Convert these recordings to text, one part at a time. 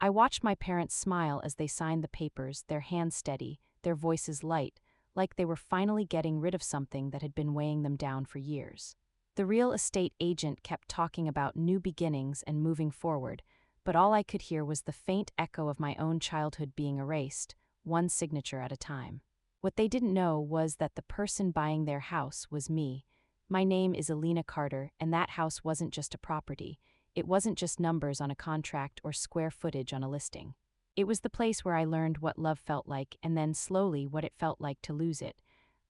I watched my parents smile as they signed the papers, their hands steady, their voices light, like they were finally getting rid of something that had been weighing them down for years. The real estate agent kept talking about new beginnings and moving forward, but all I could hear was the faint echo of my own childhood being erased, one signature at a time. What they didn't know was that the person buying their house was me. My name is Alina Carter, and that house wasn't just a property. It wasn't just numbers on a contract or square footage on a listing. It was the place where I learned what love felt like and then slowly what it felt like to lose it.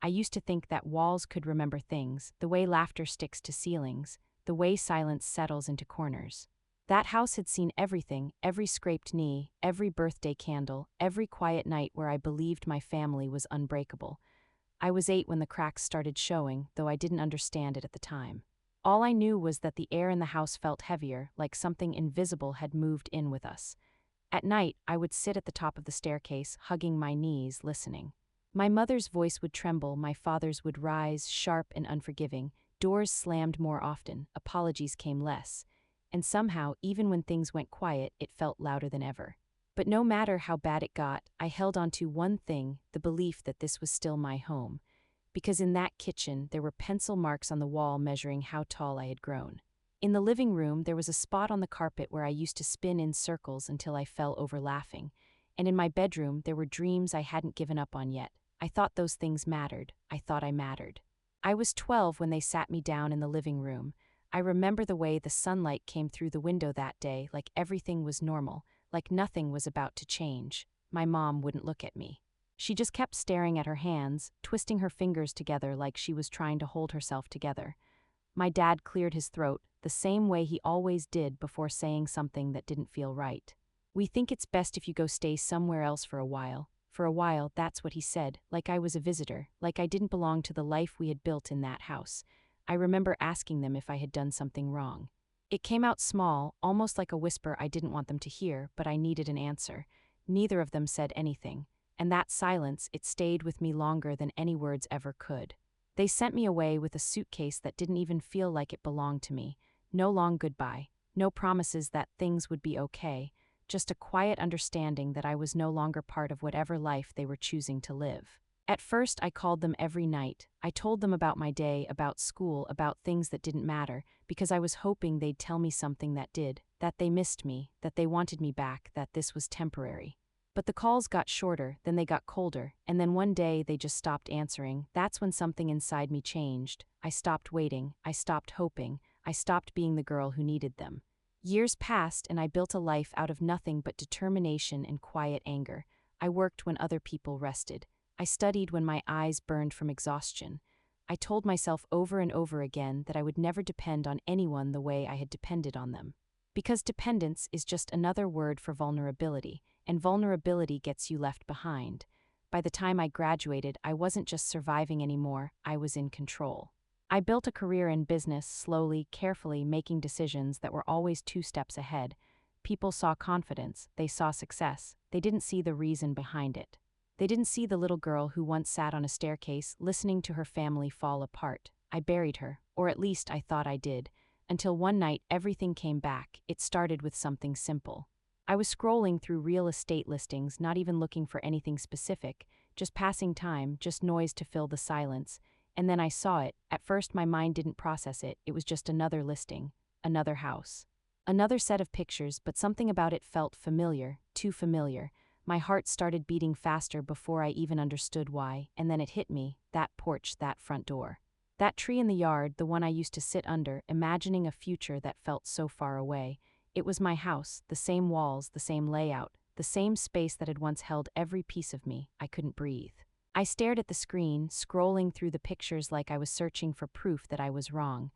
I used to think that walls could remember things, the way laughter sticks to ceilings, the way silence settles into corners. That house had seen everything, every scraped knee, every birthday candle, every quiet night where I believed my family was unbreakable. I was 8 when the cracks started showing, though I didn't understand it at the time. All I knew was that the air in the house felt heavier, like something invisible had moved in with us. At night, I would sit at the top of the staircase, hugging my knees, listening. My mother's voice would tremble, my father's would rise, sharp and unforgiving, doors slammed more often, apologies came less. And somehow, even when things went quiet, it felt louder than ever. But no matter how bad it got, I held on to one thing, the belief that this was still my home. Because in that kitchen, there were pencil marks on the wall measuring how tall I had grown. In the living room, there was a spot on the carpet where I used to spin in circles until I fell over laughing. And in my bedroom, there were dreams I hadn't given up on yet. I thought those things mattered. I thought I mattered. I was 12 when they sat me down in the living room. I remember the way the sunlight came through the window that day, like everything was normal, like nothing was about to change. My mom wouldn't look at me. She just kept staring at her hands, twisting her fingers together like she was trying to hold herself together. My dad cleared his throat, the same way he always did before saying something that didn't feel right. "We think it's best if you go stay somewhere else for a while." For a while, that's what he said, like I was a visitor, like I didn't belong to the life we had built in that house. I remember asking them if I had done something wrong. It came out small, almost like a whisper I didn't want them to hear, but I needed an answer. Neither of them said anything. And that silence, it stayed with me longer than any words ever could. They sent me away with a suitcase that didn't even feel like it belonged to me. No long goodbye, no promises that things would be okay, just a quiet understanding that I was no longer part of whatever life they were choosing to live. At first, I called them every night. I told them about my day, about school, about things that didn't matter, because I was hoping they'd tell me something that did, that they missed me, that they wanted me back, that this was temporary. But the calls got shorter, then they got colder, and then one day they just stopped answering. That's when something inside me changed. I stopped waiting, I stopped hoping, I stopped being the girl who needed them. Years passed and I built a life out of nothing but determination and quiet anger. I worked when other people rested. I studied when my eyes burned from exhaustion. I told myself over and over again that I would never depend on anyone the way I had depended on them. Because dependence is just another word for vulnerability, and vulnerability gets you left behind. By the time I graduated, I wasn't just surviving anymore, I was in control. I built a career in business, slowly, carefully, making decisions that were always 2 steps ahead. People saw confidence, they saw success, they didn't see the reason behind it. They didn't see the little girl who once sat on a staircase, listening to her family fall apart. I buried her, or at least I thought I did, until one night everything came back. It started with something simple. I was scrolling through real estate listings, not even looking for anything specific, just passing time, just noise to fill the silence. And then I saw it. At first my mind didn't process it. It was just another listing, another house, another set of pictures, but something about it felt familiar, too familiar. My heart started beating faster before I even understood why, and then it hit me, that porch, that front door. That tree in the yard, the one I used to sit under, imagining a future that felt so far away. It was my house, the same walls, the same layout, the same space that had once held every piece of me. I couldn't breathe. I stared at the screen, scrolling through the pictures like I was searching for proof that I was wrong.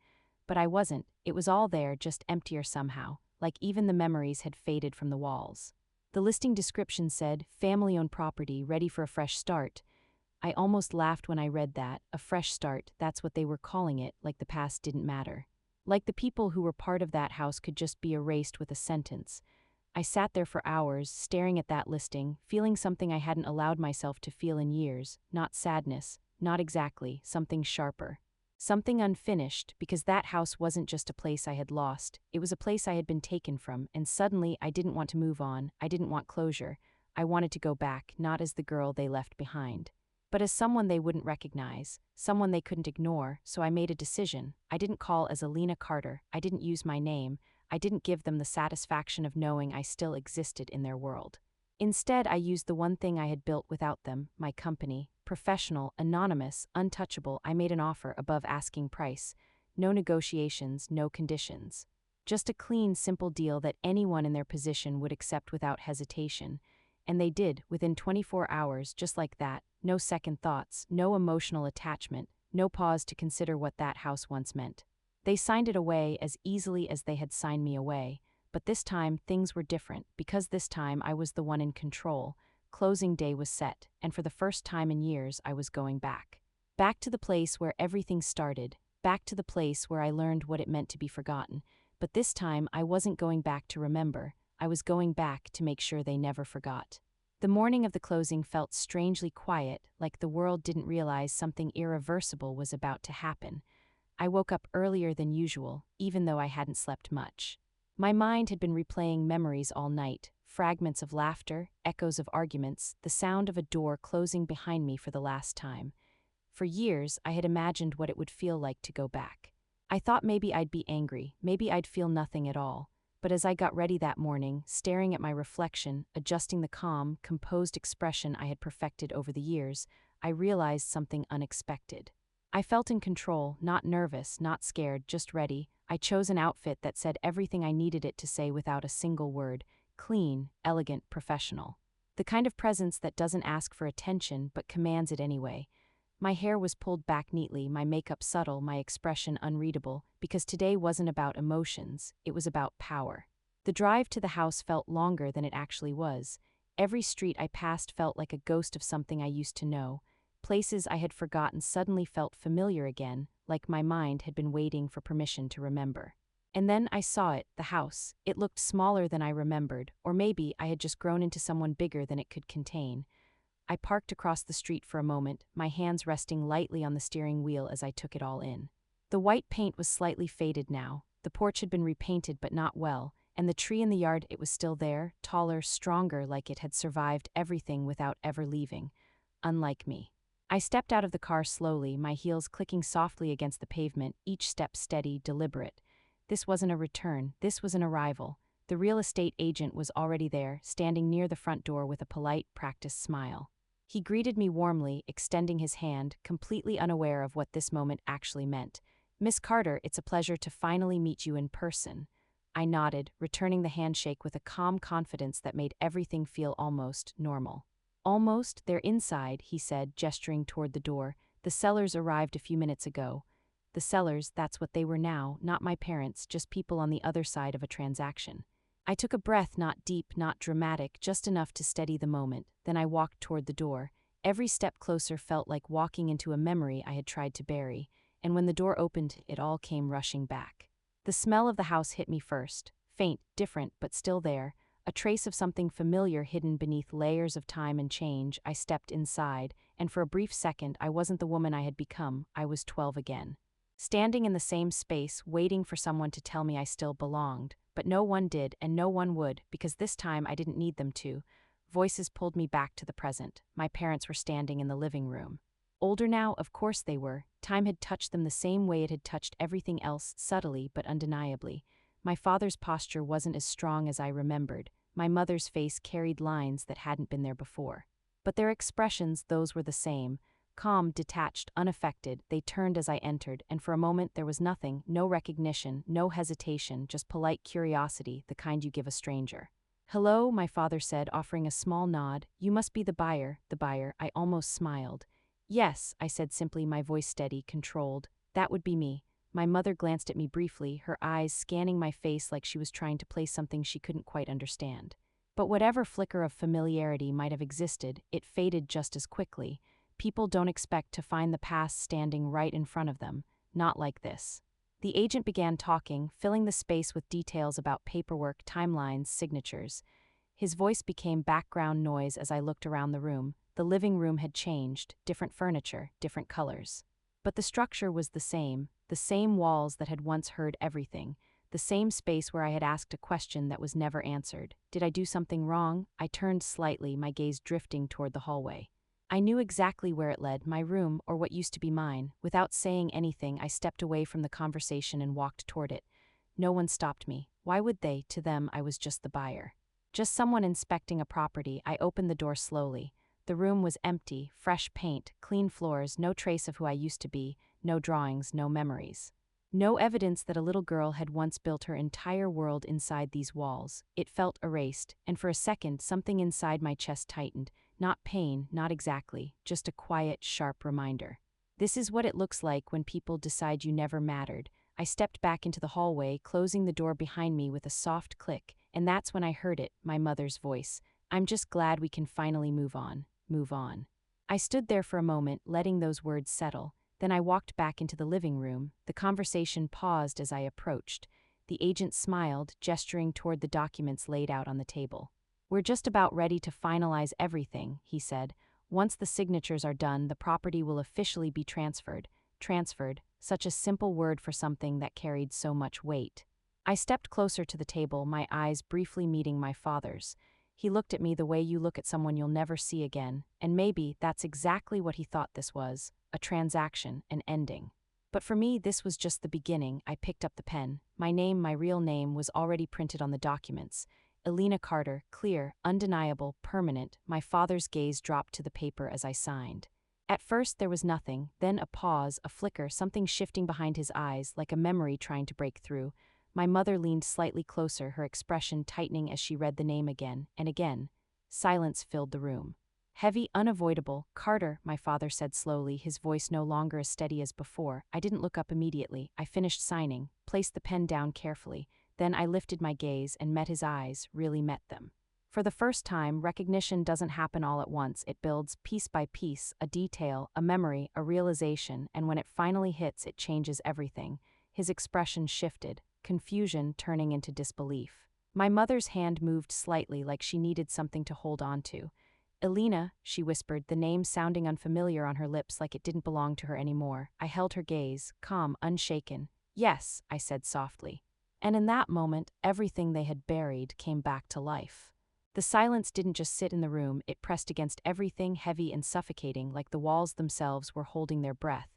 But I wasn't. It was all there, just emptier somehow, like even the memories had faded from the walls. The listing description said, "Family-owned property, ready for a fresh start." I almost laughed when I read that. A fresh start, that's what they were calling it, like the past didn't matter. Like the people who were part of that house could just be erased with a sentence. I sat there for hours, staring at that listing, feeling something I hadn't allowed myself to feel in years. Not sadness, not exactly, something sharper. Something unfinished, because that house wasn't just a place I had lost, it was a place I had been taken from, and suddenly I didn't want to move on, I didn't want closure. I wanted to go back, not as the girl they left behind, but as someone they wouldn't recognize, someone they couldn't ignore. So I made a decision. I didn't call as Alina Carter, I didn't use my name, I didn't give them the satisfaction of knowing I still existed in their world. Instead, I used the one thing I had built without them, my company. Professional, anonymous, untouchable. I made an offer above asking price. No negotiations, no conditions. Just a clean, simple deal that anyone in their position would accept without hesitation. And they did, within 24 hours, just like that. No second thoughts, no emotional attachment, no pause to consider what that house once meant. They signed it away as easily as they had signed me away. But this time, things were different, because this time I was the one in control. Closing day was set, and for the first time in years, I was going back. Back to the place where everything started, back to the place where I learned what it meant to be forgotten. But this time, I wasn't going back to remember, I was going back to make sure they never forgot. The morning of the closing felt strangely quiet, like the world didn't realize something irreversible was about to happen. I woke up earlier than usual, even though I hadn't slept much. My mind had been replaying memories all night, fragments of laughter, echoes of arguments, the sound of a door closing behind me for the last time. For years, I had imagined what it would feel like to go back. I thought maybe I'd be angry, maybe I'd feel nothing at all. But as I got ready that morning, staring at my reflection, adjusting the calm, composed expression I had perfected over the years, I realized something unexpected. I felt in control, not nervous, not scared, just ready. I chose an outfit that said everything I needed it to say without a single word: clean, elegant, professional. The kind of presence that doesn't ask for attention but commands it anyway. My hair was pulled back neatly, my makeup subtle, my expression unreadable, because today wasn't about emotions, it was about power. The drive to the house felt longer than it actually was. Every street I passed felt like a ghost of something I used to know. Places I had forgotten suddenly felt familiar again, like my mind had been waiting for permission to remember. And then I saw it, the house. It looked smaller than I remembered, or maybe I had just grown into someone bigger than it could contain. I parked across the street for a moment, my hands resting lightly on the steering wheel as I took it all in. The white paint was slightly faded now, the porch had been repainted but not well, and the tree in the yard, it was still there, taller, stronger, like it had survived everything without ever leaving. Unlike me. I stepped out of the car slowly, my heels clicking softly against the pavement, each step steady, deliberate. This wasn't a return, this was an arrival. The real estate agent was already there, standing near the front door with a polite, practiced smile. He greeted me warmly, extending his hand, completely unaware of what this moment actually meant. "Miss Carter, it's a pleasure to finally meet you in person." I nodded, returning the handshake with a calm confidence that made everything feel almost normal. "Almost, they're inside," he said, gesturing toward the door. "The sellers arrived a few minutes ago." The sellers, that's what they were now, not my parents, just people on the other side of a transaction. I took a breath, not deep, not dramatic, just enough to steady the moment. Then I walked toward the door. Every step closer felt like walking into a memory I had tried to bury, and when the door opened, it all came rushing back. The smell of the house hit me first, faint, different, but still there, a trace of something familiar hidden beneath layers of time and change. I stepped inside, and for a brief second I wasn't the woman I had become, I was 12 again. Standing in the same space, waiting for someone to tell me I still belonged. But no one did, and no one would, because this time I didn't need them to. Voices pulled me back to the present. My parents were standing in the living room. Older now, of course they were. Time had touched them the same way it had touched everything else, subtly but undeniably. My father's posture wasn't as strong as I remembered. My mother's face carried lines that hadn't been there before. But their expressions, those were the same. Calm, detached, unaffected, they turned as I entered, and for a moment there was nothing, no recognition, no hesitation, just polite curiosity, the kind you give a stranger. "Hello," my father said, offering a small nod. "You must be the buyer." The buyer, I almost smiled. "Yes," I said simply, my voice steady, controlled. "That would be me." My mother glanced at me briefly, her eyes scanning my face like she was trying to place something she couldn't quite understand. But whatever flicker of familiarity might have existed, it faded just as quickly. People don't expect to find the past standing right in front of them, not like this. The agent began talking, filling the space with details about paperwork, timelines, signatures. His voice became background noise as I looked around the room. The living room had changed, different furniture, different colors. But the structure was the same walls that had once heard everything, the same space where I had asked a question that was never answered. Did I do something wrong? I turned slightly, my gaze drifting toward the hallway. I knew exactly where it led, my room, or what used to be mine. Without saying anything, I stepped away from the conversation and walked toward it. No one stopped me. Why would they? To them, I was just the buyer. Just someone inspecting a property. I opened the door slowly. The room was empty, fresh paint, clean floors, no trace of who I used to be, no drawings, no memories. No evidence that a little girl had once built her entire world inside these walls. It felt erased, and for a second something inside my chest tightened. Not pain, not exactly, just a quiet, sharp reminder. This is what it looks like when people decide you never mattered. I stepped back into the hallway, closing the door behind me with a soft click, and that's when I heard it, my mother's voice. I'm just glad we can finally move on. Move on. I stood there for a moment, letting those words settle. Then I walked back into the living room. The conversation paused as I approached. The agent smiled, gesturing toward the documents laid out on the table. We're just about ready to finalize everything, he said. Once the signatures are done, the property will officially be transferred. Transferred, such a simple word for something that carried so much weight. I stepped closer to the table, my eyes briefly meeting my father's. He looked at me the way you look at someone you'll never see again, and maybe that's exactly what he thought this was. A transaction, an ending. But for me, this was just the beginning. I picked up the pen. My name, my real name, was already printed on the documents. Elena Carter, clear, undeniable, permanent. My father's gaze dropped to the paper as I signed. At first there was nothing, then a pause, a flicker, something shifting behind his eyes, like a memory trying to break through. My mother leaned slightly closer, her expression tightening as she read the name again, and again. Silence filled the room. Heavy, unavoidable. Carter, my father said slowly, his voice no longer as steady as before. I didn't look up immediately. I finished signing, placed the pen down carefully. Then I lifted my gaze and met his eyes, really met them. For the first time, recognition doesn't happen all at once. It builds piece by piece, a detail, a memory, a realization, and when it finally hits, it changes everything. His expression shifted, confusion turning into disbelief. My mother's hand moved slightly, like she needed something to hold on to. Elena, she whispered, the name sounding unfamiliar on her lips, like it didn't belong to her anymore. I held her gaze, calm, unshaken. Yes, I said softly. And in that moment, everything they had buried came back to life. The silence didn't just sit in the room, it pressed against everything, heavy and suffocating, like the walls themselves were holding their breath.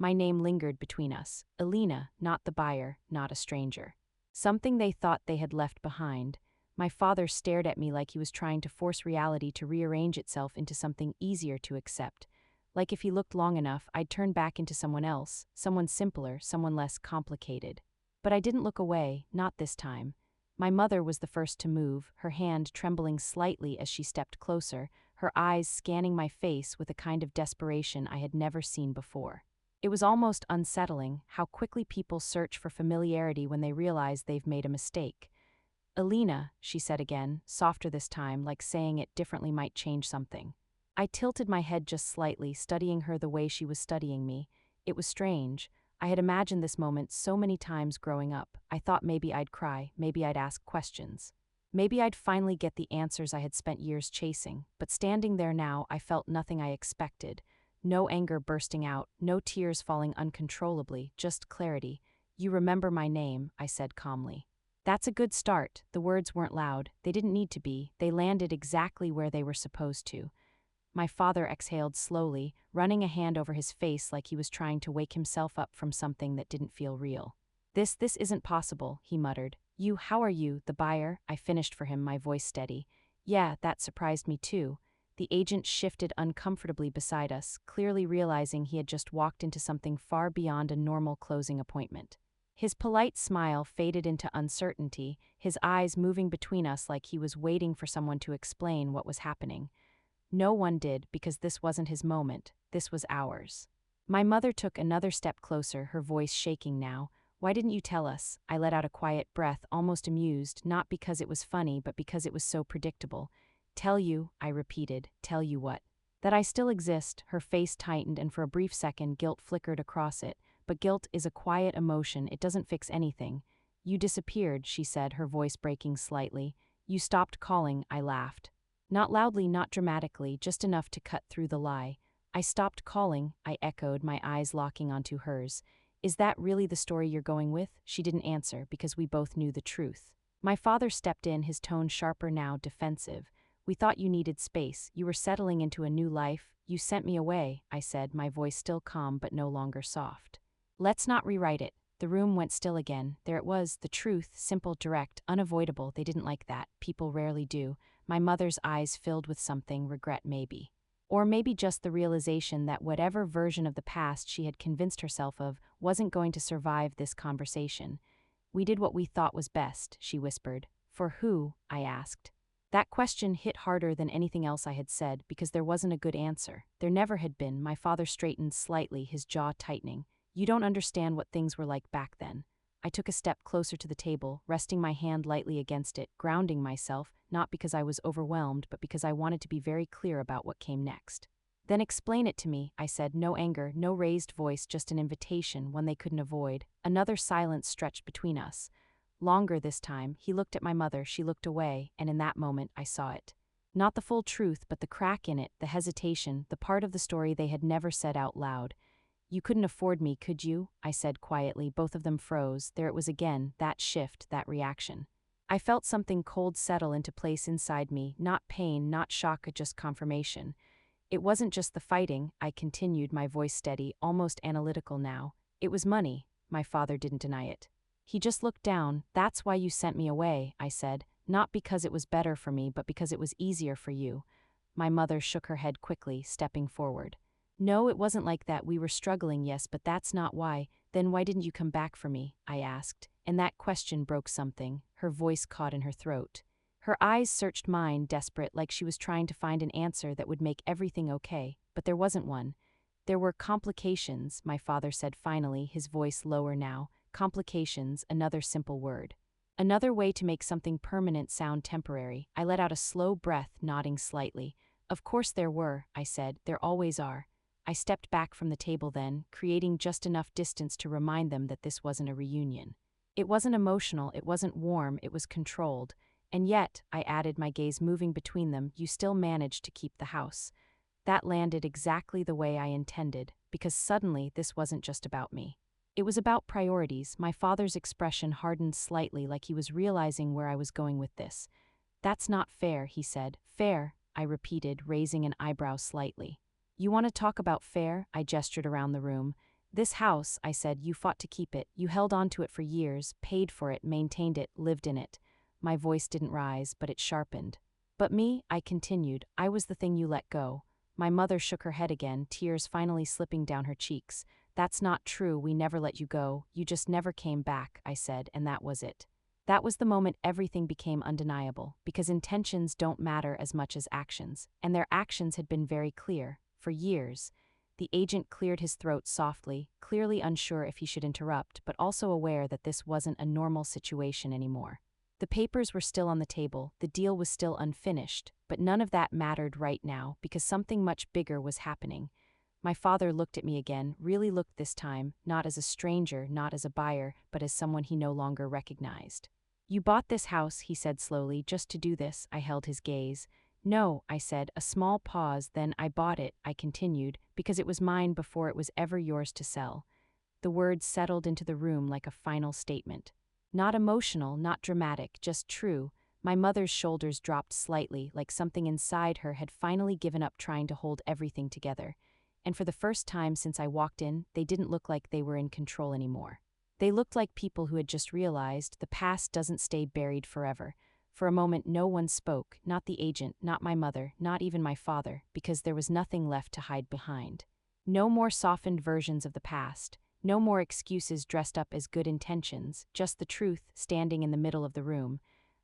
My name lingered between us. Elena, not the buyer, not a stranger. Something they thought they had left behind. My father stared at me like he was trying to force reality to rearrange itself into something easier to accept. Like if he looked long enough, I'd turn back into someone else, someone simpler, someone less complicated. But I didn't look away, not this time. My mother was the first to move, her hand trembling slightly as she stepped closer, her eyes scanning my face with a kind of desperation I had never seen before. It was almost unsettling how quickly people search for familiarity when they realize they've made a mistake. Elena, she said again, softer this time, like saying it differently might change something. I tilted my head just slightly, studying her the way she was studying me. It was strange. I had imagined this moment so many times growing up. I thought maybe I'd cry, maybe I'd ask questions. Maybe I'd finally get the answers I had spent years chasing, but standing there now, I felt nothing I expected. No anger bursting out, no tears falling uncontrollably, just clarity. You remember my name, I said calmly. That's a good start. The words weren't loud. They didn't need to be. They landed exactly where they were supposed to. My father exhaled slowly, running a hand over his face like he was trying to wake himself up from something that didn't feel real. This isn't possible, he muttered. How are you, the buyer? I finished for him, my voice steady. Yeah, that surprised me too. The agent shifted uncomfortably beside us, clearly realizing he had just walked into something far beyond a normal closing appointment. His polite smile faded into uncertainty, his eyes moving between us like he was waiting for someone to explain what was happening. No one did, because this wasn't his moment, this was ours. My mother took another step closer, her voice shaking now. Why didn't you tell us? I let out a quiet breath, almost amused, not because it was funny, but because it was so predictable. Tell you, I repeated, tell you what? That I still exist. Her face tightened, and for a brief second guilt flickered across it. But guilt is a quiet emotion, it doesn't fix anything. You disappeared, she said, her voice breaking slightly. You stopped calling, I laughed. Not loudly, not dramatically, just enough to cut through the lie. I stopped calling, I echoed, my eyes locking onto hers. Is that really the story you're going with? She didn't answer because we both knew the truth. My father stepped in, his tone sharper now, defensive. We thought you needed space. You were settling into a new life. You sent me away, I said, my voice still calm but no longer soft. Let's not rewrite it. The room went still again. There it was, the truth, simple, direct, unavoidable. They didn't like that. People rarely do. My mother's eyes filled with something, regret maybe. Or maybe just the realization that whatever version of the past she had convinced herself of wasn't going to survive this conversation. We did what we thought was best, she whispered. For who? I asked. That question hit harder than anything else I had said because there wasn't a good answer. There never had been. My father straightened slightly, his jaw tightening. You don't understand what things were like back then. I took a step closer to the table, resting my hand lightly against it, grounding myself, not because I was overwhelmed, but because I wanted to be very clear about what came next. Then explain it to me, I said, no anger, no raised voice, just an invitation, one they couldn't avoid. Another silence stretched between us. Longer this time. He looked at my mother, she looked away, and in that moment I saw it. Not the full truth, but the crack in it, the hesitation, the part of the story they had never said out loud. You couldn't afford me, could you? I said quietly. Both of them froze. There it was again, that shift, that reaction. I felt something cold settle into place inside me, not pain, not shock, just confirmation. It wasn't just the fighting, I continued, my voice steady, almost analytical now. It was money. My father didn't deny it. He just looked down. That's why you sent me away, I said. Not because it was better for me, but because it was easier for you. My mother shook her head quickly, stepping forward. No, it wasn't like that. We were struggling, yes, but that's not why. Then why didn't you come back for me? I asked. And that question broke something. Her voice caught in her throat. Her eyes searched mine, desperate, like she was trying to find an answer that would make everything okay, but there wasn't one. There were complications, my father said finally, his voice lower now. Complications, another simple word. Another way to make something permanent sound temporary. I let out a slow breath, nodding slightly. Of course there were, I said. There always are. I stepped back from the table then, creating just enough distance to remind them that this wasn't a reunion. It wasn't emotional, it wasn't warm, it was controlled. And yet, I added, my gaze moving between them, you still managed to keep the house. That landed exactly the way I intended, because suddenly this wasn't just about me. It was about priorities. My father's expression hardened slightly, like he was realizing where I was going with this. That's not fair, he said. Fair, I repeated, raising an eyebrow slightly. You want to talk about fair? I gestured around the room. This house, I said, you fought to keep it. You held on to it for years, paid for it, maintained it, lived in it. My voice didn't rise, but it sharpened. But me, I continued, I was the thing you let go. My mother shook her head again, tears finally slipping down her cheeks. That's not true, we never let you go. You just never came back, I said, and that was it. That was the moment everything became undeniable, because intentions don't matter as much as actions, and their actions had been very clear. For years. The agent cleared his throat softly, clearly unsure if he should interrupt, but also aware that this wasn't a normal situation anymore. The papers were still on the table, the deal was still unfinished, but none of that mattered right now because something much bigger was happening. My father looked at me again, really looked this time, not as a stranger, not as a buyer, but as someone he no longer recognized. You bought this house, he said slowly, just to do this. I held his gaze. No, I said, a small pause, then I bought it, I continued, because it was mine before it was ever yours to sell. The words settled into the room like a final statement. Not emotional, not dramatic, just true. My mother's shoulders dropped slightly, like something inside her had finally given up trying to hold everything together. And for the first time since I walked in, they didn't look like they were in control anymore. They looked like people who had just realized the past doesn't stay buried forever. For a moment no one spoke, not the agent, not my mother, not even my father, because there was nothing left to hide behind. No more softened versions of the past, no more excuses dressed up as good intentions, just the truth standing in the middle of the room.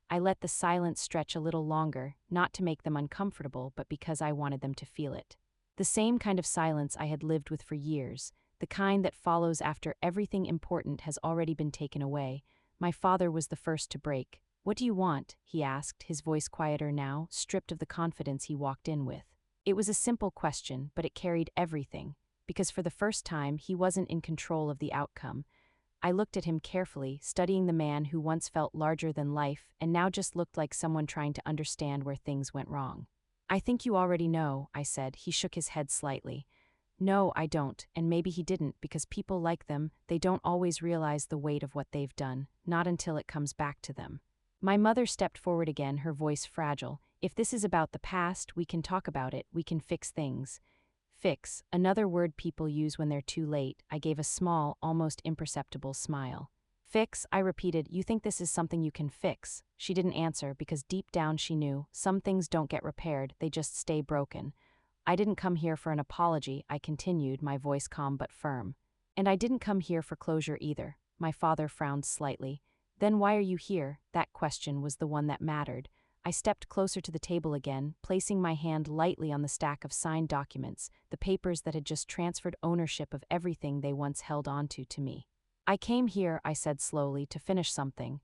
I let the silence stretch a little longer, not to make them uncomfortable, but because I wanted them to feel it. The same kind of silence I had lived with for years, the kind that follows after everything important has already been taken away. My father was the first to break. What do you want? He asked, his voice quieter now, stripped of the confidence he walked in with. It was a simple question, but it carried everything, because for the first time he wasn't in control of the outcome. I looked at him carefully, studying the man who once felt larger than life and now just looked like someone trying to understand where things went wrong. I think you already know, I said. He shook his head slightly. No, I don't, and maybe he didn't because people like them, they don't always realize the weight of what they've done, not until it comes back to them. My mother stepped forward again, her voice fragile. If this is about the past, we can talk about it, we can fix things. Fix, another word people use when they're too late. I gave a small, almost imperceptible smile. Fix, I repeated, you think this is something you can fix? She didn't answer because deep down she knew, some things don't get repaired, they just stay broken. I didn't come here for an apology, I continued, my voice calm but firm. And I didn't come here for closure either. My father frowned slightly. Then why are you here? That question was the one that mattered. I stepped closer to the table again, placing my hand lightly on the stack of signed documents, the papers that had just transferred ownership of everything they once held onto to me. I came here, I said slowly, to finish something.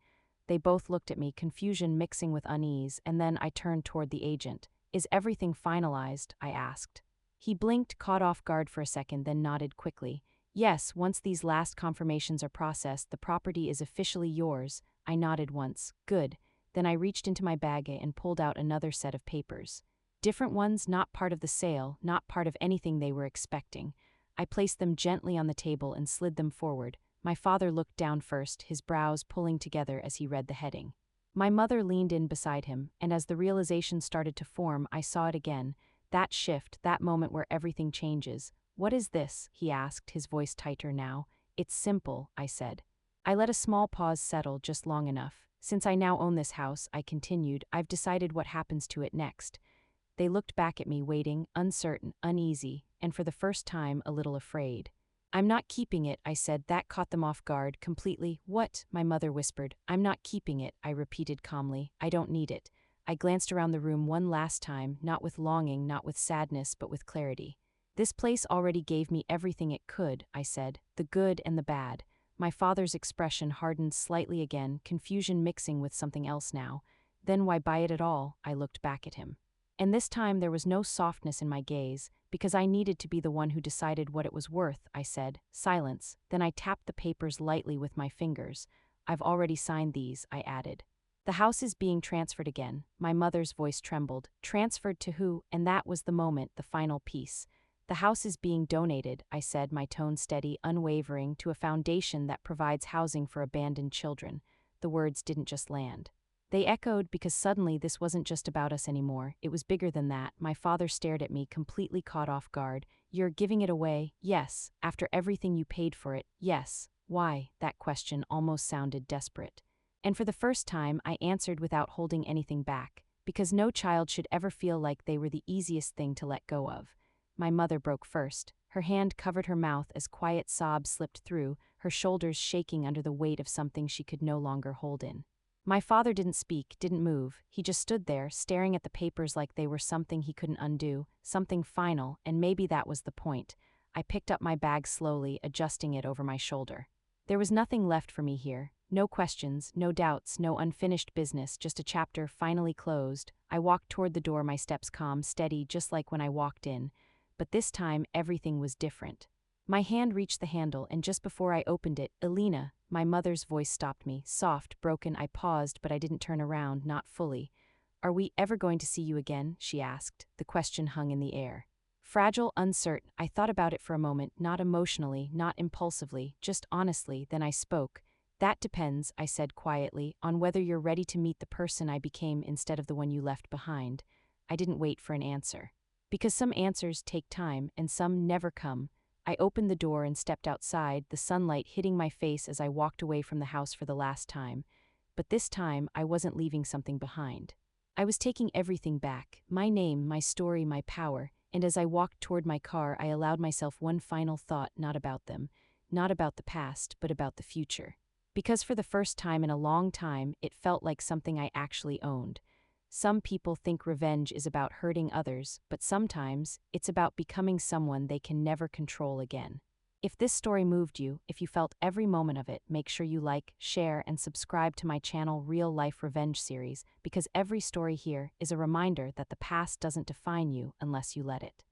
They both looked at me, confusion mixing with unease, and then I turned toward the agent. Is everything finalized? I asked. He blinked, caught off guard for a second, then nodded quickly. Yes, once these last confirmations are processed, the property is officially yours. I nodded once. Good. Then I reached into my bag and pulled out another set of papers. Different ones, not part of the sale, not part of anything they were expecting. I placed them gently on the table and slid them forward. My father looked down first, his brows pulling together as he read the heading. My mother leaned in beside him, and as the realization started to form, I saw it again. That shift, that moment where everything changes. What is this? He asked, his voice tighter now. It's simple, I said. I let a small pause settle just long enough. Since I now own this house, I continued, I've decided what happens to it next. They looked back at me, waiting, uncertain, uneasy, and for the first time, a little afraid. I'm not keeping it, I said. That caught them off guard, completely. What? My mother whispered. I'm not keeping it, I repeated calmly. I don't need it. I glanced around the room one last time, not with longing, not with sadness, but with clarity. This place already gave me everything it could, I said, the good and the bad. My father's expression hardened slightly again, confusion mixing with something else now. Then why buy it at all? I looked back at him. And this time there was no softness in my gaze, because I needed to be the one who decided what it was worth, I said. Silence. Then I tapped the papers lightly with my fingers. I've already signed these, I added. The house is being transferred again. My mother's voice trembled. Transferred to who? And that was the moment, the final piece. The house is being donated, I said, my tone steady, unwavering, to a foundation that provides housing for abandoned children. The words didn't just land. They echoed because suddenly this wasn't just about us anymore, it was bigger than that. My father stared at me, completely caught off guard. You're giving it away? Yes. After everything you paid for it? Yes. Why? That question almost sounded desperate. And for the first time, I answered without holding anything back. Because no child should ever feel like they were the easiest thing to let go of. My mother broke first. Her hand covered her mouth as quiet sobs slipped through, her shoulders shaking under the weight of something she could no longer hold in. My father didn't speak, didn't move. He just stood there, staring at the papers like they were something he couldn't undo, something final, and maybe that was the point. I picked up my bag slowly, adjusting it over my shoulder. There was nothing left for me here. No questions, no doubts, no unfinished business, just a chapter finally closed. I walked toward the door, my steps calm, steady, just like when I walked in. But this time, everything was different. My hand reached the handle, and just before I opened it, Elena, my mother's voice stopped me. Soft, broken, I paused, but I didn't turn around, not fully. Are we ever going to see you again? She asked. The question hung in the air. Fragile, uncertain, I thought about it for a moment, not emotionally, not impulsively, just honestly, then I spoke. That depends, I said quietly, on whether you're ready to meet the person I became instead of the one you left behind. I didn't wait for an answer. Because some answers take time, and some never come. I opened the door and stepped outside, the sunlight hitting my face as I walked away from the house for the last time. But this time, I wasn't leaving something behind. I was taking everything back, my name, my story, my power, and as I walked toward my car, I allowed myself one final thought, not about them, not about the past, but about the future. Because for the first time in a long time, it felt like something I actually owned. Some people think revenge is about hurting others, but sometimes it's about becoming someone they can never control again. If this story moved you, if you felt every moment of it, make sure you like, share, and subscribe to my channel Real Life Revenge series, because every story here is a reminder that the past doesn't define you unless you let it.